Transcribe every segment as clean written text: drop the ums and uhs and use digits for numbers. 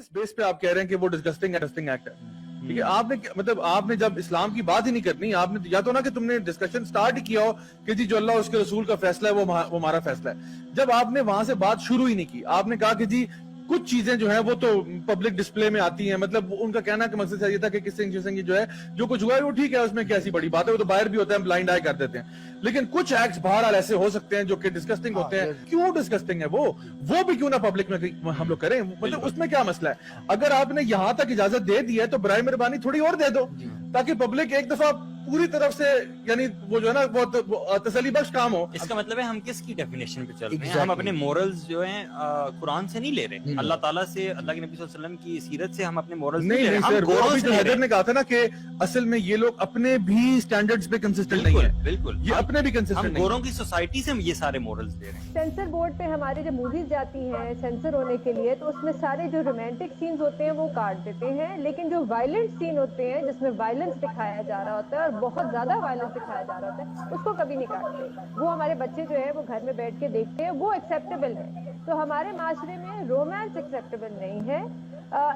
किस बेस पे आप कह रहे हैं कि वो डिस्गस्टिंग एक्ट है? ठीक है, आपने मतलब आपने जब इस्लाम की बात ही नहीं करनी, आपने या तो ना कि तुमने डिस्कशन स्टार्ट ही किया हो कि जी जो अल्लाह उसके रसूल का फैसला है वो हमारा फैसला है। जब आपने वहां से बात शुरू ही नहीं की, आपने कहा कि जी कुछ चीजें जो है वो तो पब्लिक डिस्प्ले में आती हैं, मतलब उनका कहना का मकसद ये था कि किसिंग जो है जो कुछ हुआ है वो ठीक है, उसमें कैसी बड़ी बात है, वो तो बाहर भी होता है, हम ब्लाइंड आई कर देते हैं। लेकिन कुछ एक्ट्स बहरहाल ऐसे हो सकते हैं जो कि डिस्कस्टिंग होते हैं। क्यों डिस्कस्टिंग है वो भी क्यों ना पब्लिक में हम लोग करें, मतलब उसमें क्या मसला है? अगर आपने यहां तक इजाजत दे दी है तो बराए मेहरबानी थोड़ी और दे दो, ताकि पब्लिक एक दफा पूरी तरफ से, यानी वो जो है ना वो तसल्ली बख्श काम हो। इसका मतलब है हम किसकी डेफिनेशन पे चल रहे हैं? हम अपने मोरल्स जो हैं कुरान से नहीं ले रहे, अल्लाह ताला से, अल्लाह के नबी सल्लल्लाहु अलैहि वसल्लम की सीरत से हम अपने मोरल्स नहीं ले सर, वो अभी जो हैदर ने कहा था ना कि असल में ये लोग अपने भी स्टैंडर्ड्स पे कंसिस्टेंट नहीं है। बिल्कुल, ये अपने भी कंसिस्टेंट नहीं, गोरों की सोसाइटी से हम ये सारे मोरल्स ले रहे हैं। सेंसर बोर्ड पे हमारे जब मूवीज जाती हैं सेंसर होने के लिए, तो उसमें सारे जो रोमांटिक सीन्स होते हैं वो काट देते हैं, लेकिन जो वायलेंट सीन होते हैं जिसमें वायलेंस दिखाया जा रहा होता है और बहुत ज्यादा वायलेंस दिखाया जा रहा होता है, उसको कभी नहीं काटते। वो हमारे बच्चे जो है वो घर में बैठ के देखते हैं, वो एक्सेप्टेबल है। तो हमारे माशरे में रोमांस एक्सेप्टेबल नहीं है,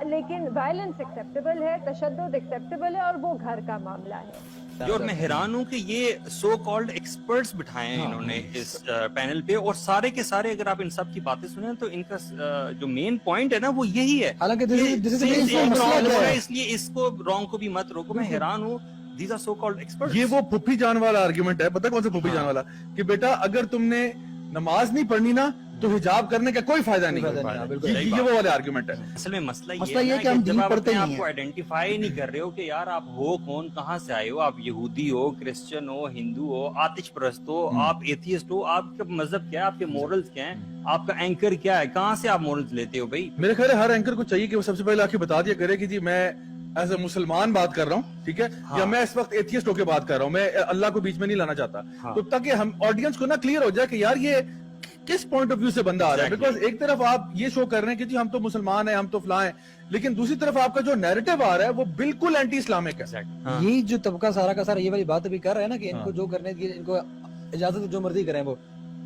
लेकिन वायलेंस एक्सेप्टेबल है, तशद्दुद एक्सेप्टेबल है, और वो घर का मामला है। जो मैं हैरान हूँ कि ये सो कॉल्ड एक्सपर्ट्स बिठाए हैं इन्होंने इस पैनल पे, और सारे के सारे अगर आप इन सब की बातें सुने तो इनका जो मेन पॉइंट है ना वो यही है। हालांकि इसलिए इसको रॉन्ग को भी मत रोको। मैं हैरान हूँ, these are so called experts। ये वो फुफी जान वाला आर्गुमेंट है, पता कौन सा फुफी जान वाला, कि बेटा अगर तुमने नमाज नहीं पढ़नी ना तो हिजाब करने का कोई फायदा नहीं है। ये वो वाला आर्गुमेंट है। असल में मसला ये है कि हम जब आप अपने आप को आइडेंटिफाई नहीं कर रहे हो कि यार आप हो कौन, कहाँ से आए हो, आप यहूदी हो, क्रिश्चियन हो, हिंदू हो, आतिश परस्त हो, आप एथियस्ट हो, आपका मजहब क्या है, आपके मोरल्स क्या हैं, आपका एंकर क्या है, कहाँ से आप मोरल्स लेते हो भाई? मेरे ख्याल है हर एंकर को चाहिए कि वो सबसे पहले आके बता दिया करे कि जी मैं एज ए मुसलमान बात कर रहा हूँ, ठीक है, या मैं इस वक्त एथियस्ट होके बात कर रहा हूँ, मैं अल्लाह को बीच में नहीं लाना चाहता। तो ताकि हम ऑडियंस को ना क्लियर हो जाए कि यार ये किस पॉइंट ऑफ व्यू से बंदा आ रहा है। बिकॉज एक तरफ आप ये शो कर रहे हैं कि जी हम तो मुसलमान हैं, हम तो फलां हैं, लेकिन दूसरी तरफ आपका जो नैरेटिव आ रहा है वो बिल्कुल एंटी इस्लामिक है। यही जो तबका सारा का सारा ये वाली बात अभी कर रहा है ना कि इनको जो करने की, इनको इजाजत जो मर्जी करें, वो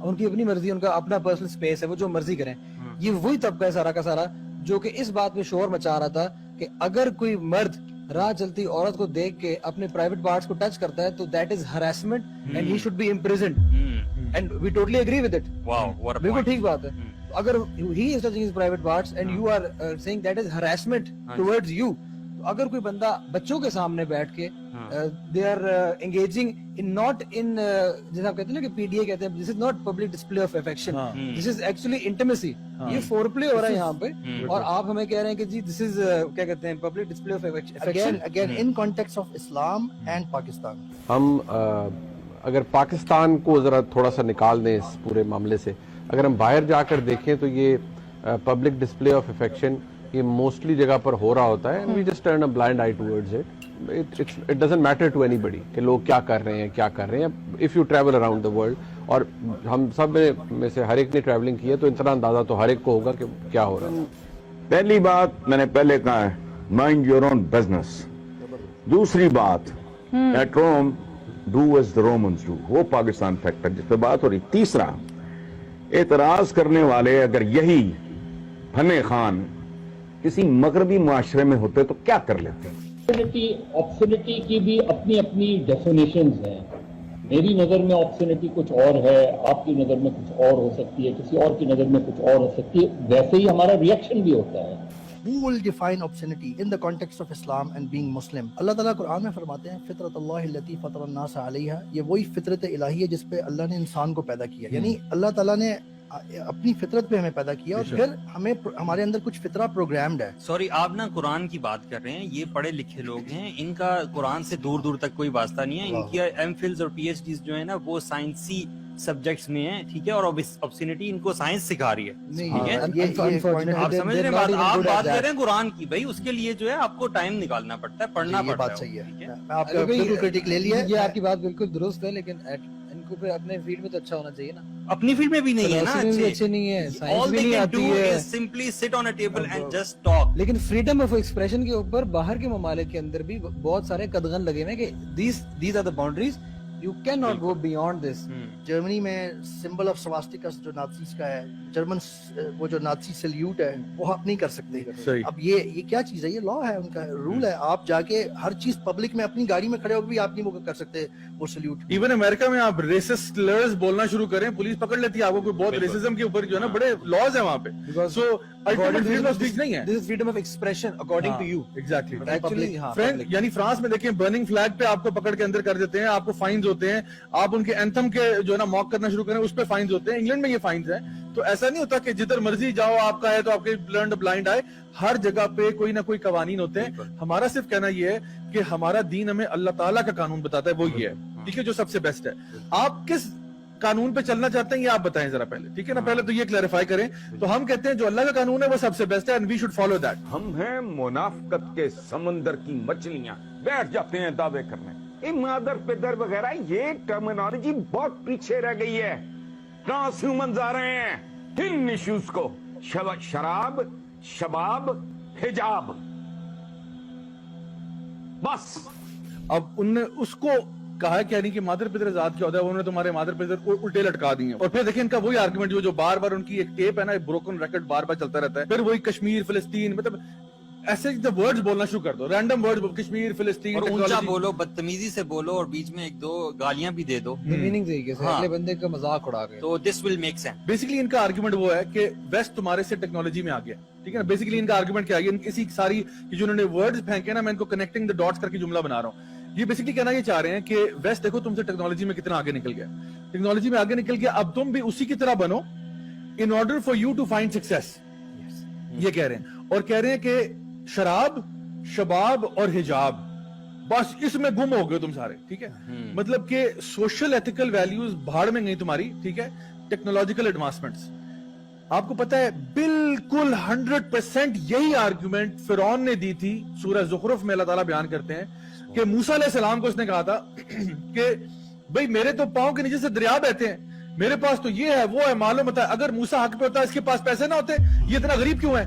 उनकी अपनी मर्जी, उनका अपना पर्सनल स्पेस है, वो जो मर्जी करें। ये वही तबका है सारा का सारा जो कि इस बात पे शोर मचा रहा था कि अगर कोई मर्द राह चलती औरत को देख के अपने प्राइवेट पार्ट्स को टच करता है तो that is harassment and he should be imprisoned, and we totally agree with it. बिल्कुल ठीक बात है। अगर he is touching his private parts and you are saying that is harassment towards you, अगर कोई बंदा बच्चों के सामने बैठ के they are engaging in not in, जैसे आप कहते हैं ना कि पीडीए कहते हैं, this is not public display of affection, this is actually intimacy, ये फोरप्ले हो रहा है यहाँ पे, और आप हमें कह रहे हैं कि जी दिस इज क्या कहते हैं public display of affection again in context of Islam and Pakistan. हम अगर पाकिस्तान को जरा थोड़ा सा निकाल दें इस पूरे मामले से, अगर हम बाहर जाकर देखें तो ये पब्लिक डिस्प्ले ऑफ अफेक्शन ये मोस्टली जगह पर हो रहा होता है, and we just turn a blind eye towards it. It doesn't matter to anybody कि लोग क्या कर रहे हैं। If you travel around the world, और हम सब में से हर एक ने ट्रैवलिंग की है, तो इतना अंदाजा तो हर एक को होगा कि क्या हो रहा है। पहली बात मैंने पहले कहा है, माइंड योर ओन बिजनेस। दूसरी बात, at Rome do as the Romans do, वो पाकिस्तान फैक्टर जिस पे बात हो रही। तीसरा, एतराज करने वाले अगर यही फने खान किसी मगरबी मुआशरे में होते तो क्या कर लेते? ऑब्सोनिटी की भी अपनी अपनी डेफिनेशंस हैं। मेरी नजर में ऑब्सोनिटी कुछ और है, आपकी नजर में कुछ और हो सकती है, किसी और की नजर में कुछ और हो सकती है। वैसे ही हमारा रिएक्शन भी होता है। Who will define obscenity in the context of Islam and being Muslim? अल्लाह ताला कुरान में फरमाते हैं फितरतुल्लाहि लती फतरन्नास अलैहा, ये वही फितरत इलाही है जिस पे अल्लाह ने इंसान को पैदा किया। यानी अल्लाह ताला ने अपनी फितरत पे हमें पैदा किया, और फिर हमें हमारे अंदर कुछ फितरा प्रोग्राम्ड है। सॉरी, आप ना कुरान की बात कर रहे हैं, ये पढ़े लिखे लोग हैं, इनका कुरान से दूर दूर तक कोई वास्ता नहीं है। इनकी एमफिल्स और पीएचडीज जो है ना वो साइंसी सब्जेक्ट्स में है, ठीक है, और ऑब्ससिनिटी इनको साइंस सिखा रही है, ठीक है। आप समझ रहे हैं बात, आप बात कर रहे हैं कुरान की, भाई उसके लिए जो है आपको टाइम निकालना पड़ता है, पढ़ना पड़ता है। बात सही है, आपका बिल्कुल क्रिटिक ले लिया, ये आपकी बात बिल्कुल दुरुस्त है, लेकिन इनको फिर अपने फील्ड में तो अच्छा होना चाहिए ना। अपनी फील्ड में भी नहीं है ना, अच्छे नहीं है, साइंस भी नहीं आती है, simply sit on a table and just talk. लेकिन फ्रीडम ऑफ एक्सप्रेशन के ऊपर बाहर के ममालिक के अंदर भी बहुत सारे कदगन लगे हुए हैं कि these are the boundaries You cannot go beyond this. Germany में सिंबल ऑफ स्वास्टिकस जो नाजीज का है, जर्मन वो जो नाजी सल्यूट है वो आप नहीं कर सकते। सही। अब ये क्या चीज है? ये लॉ है, उनका रूल है। आप जाके हर चीज पब्लिक में अपनी गाड़ी में खड़े होकर भी आप नहीं वो कर सकते वो सल्यूट। इवन अमेरिका में आप रेसिस्ट स्लर्स बोलना शुरू करें, पुलिस पकड़ लेती है आपको, कोई बहुत रेसिज्म के ऊपर जो है ना बड़े लॉज है वहाँ पे। Because so ultimate freedom of speech नहीं है। This is freedom of expression according to you. Exactly. But actually, हाँ, public. यानी फ्रांस में देखिए बर्निंग फ्लैग पे आपको पकड़ के अंदर कर देते हैं, आपको फाइन्स होते हैं, आप उनके एंथम के जो है ना मॉक करना शुरू करें उस पे फाइन्स होते हैं। इंग्लैंड में ये फाइन्स है। तो ऐसा नहीं होता कि जिधर मर्जी जाओ आपका है तो आपके लर्न ब्लाइंड आए। हर जगह पे कोई ना कोई कवानीन होते हैं। हमारा सिर्फ कहना ये है कि हमारा दीन हमें अल्लाह ताला का कानून बताता है, वो ये है, ठीक है, जो सबसे बेस्ट है। आप किस कानून पे चलना चाहते हैं ये आप बताएं जरा पहले, ठीक है ना? पहले तो ये क्लैरिफाई करें। तो हम कहते हैं जो अल्लाह का कानून है वो सबसे बेस्ट है and we should follow that. हम हैं मुनाफकत के समंदर की मछलियां, बैठ जाते हैं दावे करने। ये मादर पिदर वगैरह ये टर्मिनोलॉजी बहुत पीछे रह गई है। ट्रांसह्यूमन्स आ रहे हैं इन इश्यूज को, शराब, शबाब, हिजाब, बस। अब उनने उसको कहा है क्या नहीं कि मादर पितर आजाद क्या होता है, उन्होंने तुम्हारे मादर पितर को उल्टे लटका दिए। और फिर देखिए इनका वही आर्गुमेंट जो बार बार उनकी एक टेप है ना, ब्रोकन रिकॉर्ड बार बार चलता रहता है। फिर वही कश्मीर फिलिस्तीन, मतलब ऐसे जब वर्ड्स बोलना शुरू कर दो, रैंडम वर्ड्स, कश्मीर फिलिस्तीन, और ऊंचा बोलो, बदतमीजी से बोलो और बीच में एक दो गालियां भी दे दो मीनिंग तरीके से, हाँ। अगले बंदे का मजाक उड़ा के। तो this will make sense. Basically इनका आर्गुमेंट वो है कि वेस्ट तुम्हारे से टेक्नोलॉजी में आ गया, ठीक है ना? बेसिकली इनका आर्गुमेंट क्या है? इसी सारी जो उन्होंने वर्ड्स फेंके ना, मैं इनको कनेक्टिंग द डॉट्स करके जुमला बना रहा हूँ। ये बेसिकली कहना ये चाह रहे हैं कि वेस्ट देखो तुमसे टेक्नोलॉजी में कितना आगे निकल गया, टेक्नोलॉजी में आगे निकल गया, अब तुम भी उसी की तरह बनो in order for you to find success. ये कह रहे हैं। और कह रहे हैं कि शराब, शबाब और हिजाब, बस इसमें गुम हो गए तुम सारे, ठीक है? मतलब कि सोशल एथिकल वैल्यूज भाड़ में गई तुम्हारी, ठीक है? Technological advancements. आपको पता है बिल्कुल 100% यही आर्गुमेंट फिरौन ने दी थी। सूरह ज़ुखरुफ में अल्लाह ताला बयान करते हैं कि मूसा अलैहिस्सलाम को उसने कहा था कि भाई मेरे तो पांव के नीचे से दरिया बहते हैं, मेरे पास तो ये है वो है, मालूम होता है अगर मूसा हक पे होता इसके पास पैसे ना होते, ये इतना गरीब क्यों है?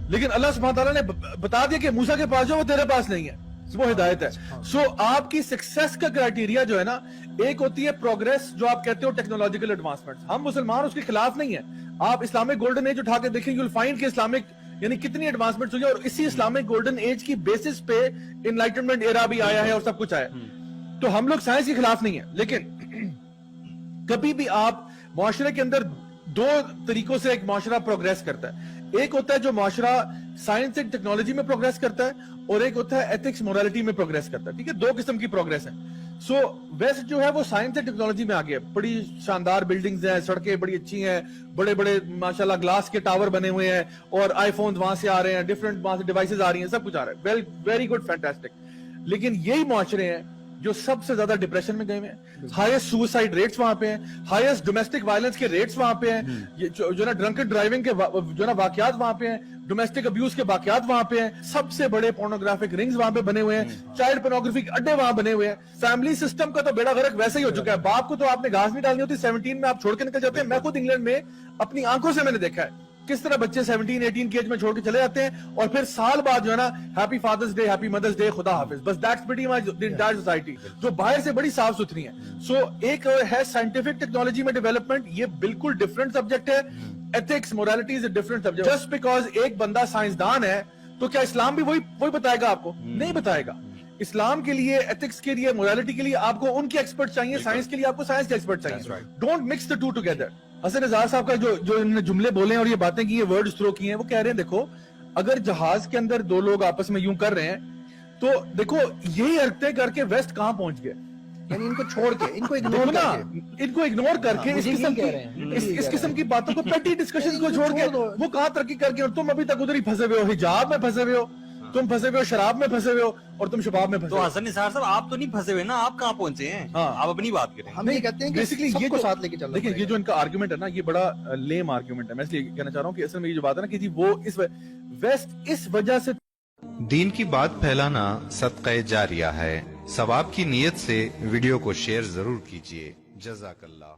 लेकिन अल्लाह सुब्हान ताला ने बता दिया कि मूसा के पास जो वो तेरे पास नहीं है, वो हिदायत है। सो आपकी सक्सेस का क्राइटेरिया जो है ना, एक होती है प्रोग्रेस जो आप कहते हो टेक्नोलॉजिकल एडवांसमेंट। हम मुसलमान उसके खिलाफ नहीं है। आप इस्लामिक गोल्डन एज उठा के देखें, यू विल फाइंड कि इस्लामिक यानी कितनी एडवांसमेंट हुई है, और इसी इस्लामिक गोल्डन एज की बेसिस पे इनलाइटनमेंट एरा भी आया है और सब कुछ आया। तो हम लोग साइंस के खिलाफ नहीं है, लेकिन कभी भी आप मुआशरे के अंदर दो तरीकों से एक मुआशरा प्रोग्रेस करता है। एक होता है जो मुआशरा साइंस एंड टेक्नोलॉजी में प्रोग्रेस करता है, और एक होता है एथिक्स मोरालिटी में प्रोग्रेस करता है, ठीक है? दो किस्म की प्रोग्रेस है। सो वेस्ट जो है वो साइंस एंड टेक्नोलॉजी में आ गया, बड़ी शानदार बिल्डिंग्स हैं, सड़कें बड़ी अच्छी हैं, बड़े बड़े माशाल्लाह ग्लास के टावर बने हुए हैं, और आईफोन वहां से आ रहे हैं, डिफरेंट वहां से डिवाइसेस आ रही हैं, सब कुछ आ रहा है, वेल वेरी गुड फैंटास्टिक। लेकिन यही मुआशरे हैं जो सबसे ज्यादा डिप्रेशन में गए हुए हैं, हाईएस्ट सुसाइड रेट्स वहां पे हैं, हाईएस्ट डोमेस्टिक वायलेंस के रेट्स वहां पे हैं, ये जो ना ड्रंकन ड्राइविंग के जो ना वाकयात वहां पे हैं, डोमेस्टिक अब्यूज के वाकयात वहां पे हैं, सबसे बड़े पोर्नोग्राफिक रिंग्स वहां पे बने हुए हैं, चाइल्ड पोर्नोग्राफी के अड्डे वहां बने हुए हैं। फैमिली सिस्टम का तो बेड़ा गर्क वैसे ही हो चुका है। बाप को तो आपने घास नहीं डालनी होती, 17 में आप छोड़ के निकल जाते हैं। मैं खुद इंग्लैंड में अपनी आंखों से मैंने देखा है किस तरह बच्चे 17-18 की एज में छोड़ के चले जाते हैं, और फिर साल बाद जो है ना happy fathers day, happy mothers day, खुदा हाफिज, बस that's pretty much the entire society, जो बाहर से बड़ी साफ सुथरी है। सो एक है साइंटिफिक टेक्नोलॉजी में डेवलपमेंट, ये बिल्कुल डिफरेंट सब्जेक्ट है। Ethics morality is a different subject. Just because एक बंदा साइंसदान है तो क्या इस्लाम भी वही बताएगा आपको? नहीं बताएगा। इस्लाम के लिए, एथिक्स के लिए, मोरालिटी के लिए आपको उनके एक्सपर्ट चाहिए, साइंस के लिए आपको साइंस के एक्सपर्ट चाहिए। Don't mix the two together. Hasan Raza साहब का जो इन्होंने जुमले बोले हैं और ये बातें की, ये वर्ड्स थ्रो किए हैं, वो कह रहे हैं देखो अगर जहाज के अंदर दो लोग आपस में यूं कर रहे हैं तो देखो यही हरकतें करके वेस्ट कहां पहुंच गए। यानी इनको छोड़ के, इनको देखो इग्नोर ना, करके, इनको इग्नोर करके हाँ, इस मुझे किस्म यही कह रहे हैं, की इस किस्म की बातों को, पेटी डिस्कशन को छोड़ के छोड़ दो। वो कहां तरक्की करके, और तुम अभी तक उधर ही फंसे हुए हो, हिजाब में फंसे हुए हो, तुम फंसे हुए हो शराब में फंसे हुए हो, और तुम शबाब में फंसे तो हुए हो। हसन निसार साहब आप तो नहीं फंसे हुए ना, आप कहाँ पहुंचे हैं? हाँ। आप अपनी बात करें। हम ये कहते हैं कि बेसिकली ये सबको जो साथ लेके चलना देखिए, ये पड़ेगा। जो इनका आर्गुमेंट है ना, ये बड़ा लेम आर्गुमेंट है। मैं इसलिए कहना चाह रहा हूँ कि असल में ये जो बात है ना कि जी वो वेस्ट इस वजह से दीन की बात फैलाना सदक़े जारिया है। सवाब की नीयत से वीडियो को शेयर जरूर कीजिए। जज़ाकल्लाह।